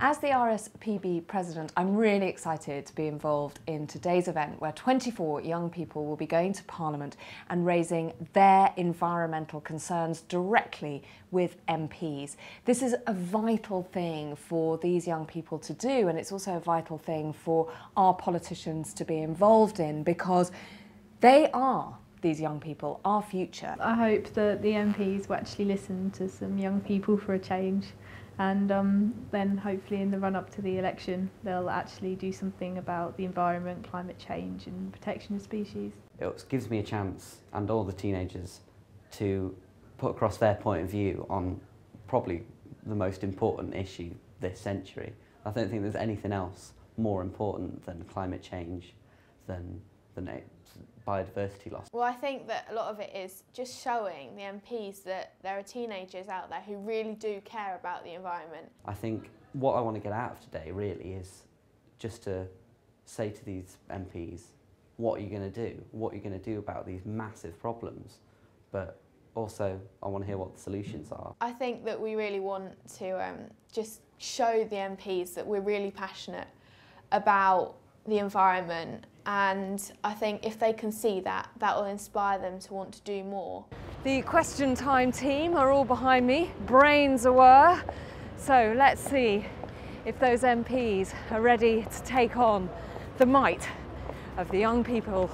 As the RSPB President, I'm really excited to be involved in today's event where 24 young people will be going to Parliament and raising their environmental concerns directly with MPs. This is a vital thing for these young people to do, and it's also a vital thing for our politicians to be involved in, because they are, these young people, our future. I hope that the MPs will actually listen to some young people for a change, and then hopefully in the run-up to the election they'll actually do something about the environment, climate change and protection of species. It gives me a chance, and all the teenagers, to put across their point of view on probably the most important issue this century. I don't think there's anything else more important than climate change, than biodiversity loss. Well, I think that a lot of it is just showing the MPs that there are teenagers out there who really do care about the environment. I think what I want to get out of today really is just to say to these MPs, what are you going to do? What are you going to do about these massive problems? But also, I want to hear what the solutions are. I think that we really want to just show the MPs that we're really passionate about the environment, and I think if they can see that, that will inspire them to want to do more. The Question Time team are all behind me, brains aware. So let's see if those MPs are ready to take on the might of the young people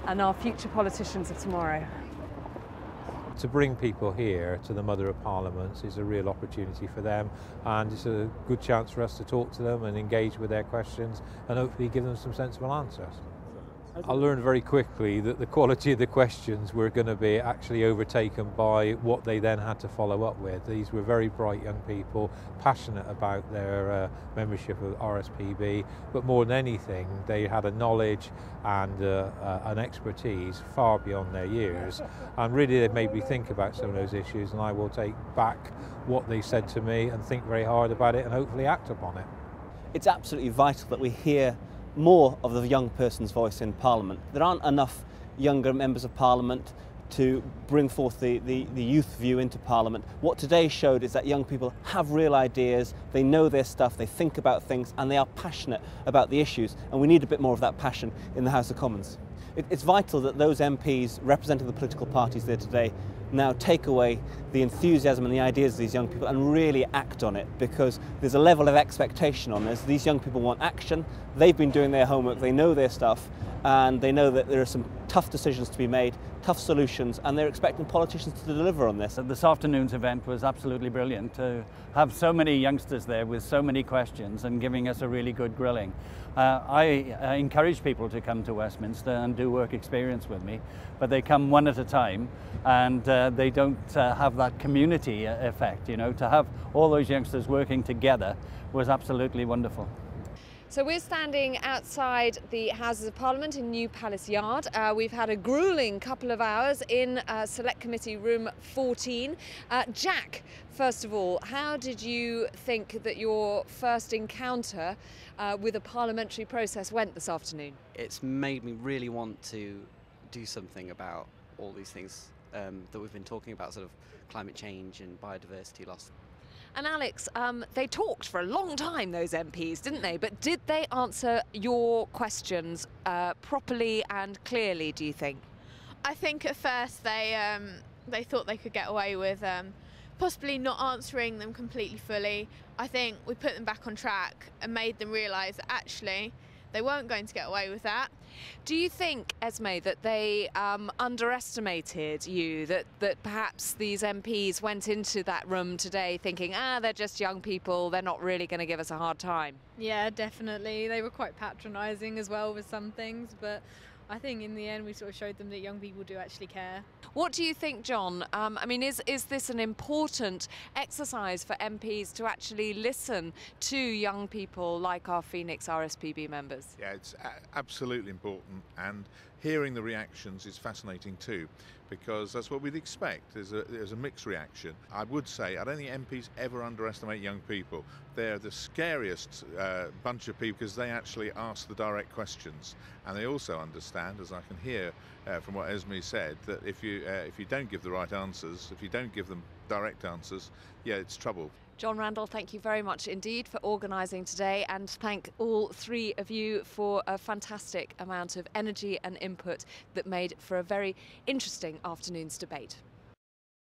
and our future politicians of tomorrow. To bring people here to the Mother of Parliaments is a real opportunity for them, and it's a good chance for us to talk to them and engage with their questions and hopefully give them some sensible answers. I learned very quickly that the quality of the questions were going to be actually overtaken by what they then had to follow up with. These were very bright young people, passionate about their membership of RSPB, but more than anything, they had a knowledge and an expertise far beyond their years. And really, they made me think about some of those issues, and I will take back what they said to me and think very hard about it and hopefully act upon it. It's absolutely vital that we hear more of the young person's voice in Parliament. There aren't enough younger members of Parliament to bring forth the youth view into Parliament. What today showed is that young people have real ideas, they know their stuff, they think about things, and they are passionate about the issues, and we need a bit more of that passion in the House of Commons. It's vital that those MPs representing the political parties there today now take away the enthusiasm and the ideas of these young people and really act on it, because there's a level of expectation on this. These young people want action, they've been doing their homework, they know their stuff, and they know that there are some tough decisions to be made, tough solutions, and they're expecting politicians to deliver on this. This afternoon's event was absolutely brilliant, to have so many youngsters there with so many questions and giving us a really good grilling. I encourage people to come to Westminster and do work experience with me, but they come one at a time, and they don't have that community effect. You know, to have all those youngsters working together was absolutely wonderful. So we're standing outside the Houses of Parliament in New Palace Yard. We've had a gruelling couple of hours in Select Committee Room 14. Jack, first of all, how did you think that your first encounter with a parliamentary process went this afternoon? It's made me really want to do something about all these things that we've been talking about, sort of climate change and biodiversity loss. And Alex, they talked for a long time, those MPs, didn't they? But did they answer your questions properly and clearly, do you think? I think at first they thought they could get away with possibly not answering them completely fully. I think we put them back on track and made them realise that actually they weren't going to get away with that. Do you think, Esme, that they underestimated you, that perhaps these MPs went into that room today thinking, they're just young people, they're not really going to give us a hard time? Yeah, definitely. They were quite patronising as well with some things, but I think in the end we sort of showed them that young people do actually care. What do you think, John? I mean, is this an important exercise for MPs to actually listen to young people like our Phoenix RSPB members? Yeah, it's absolutely important, and hearing the reactions is fascinating too, because that's what we'd expect. There's a mixed reaction. I would say I don't think MPs ever underestimate young people. They're the scariest bunch of people because they actually ask the direct questions, and they also understand, as I can hear from what Esme said, that if you don't give the right answers, if you don't give them direct answers, yeah, it's trouble. John Randall, thank you very much indeed for organising today, and thank all three of you for a fantastic amount of energy and input that made for a very interesting afternoon's debate.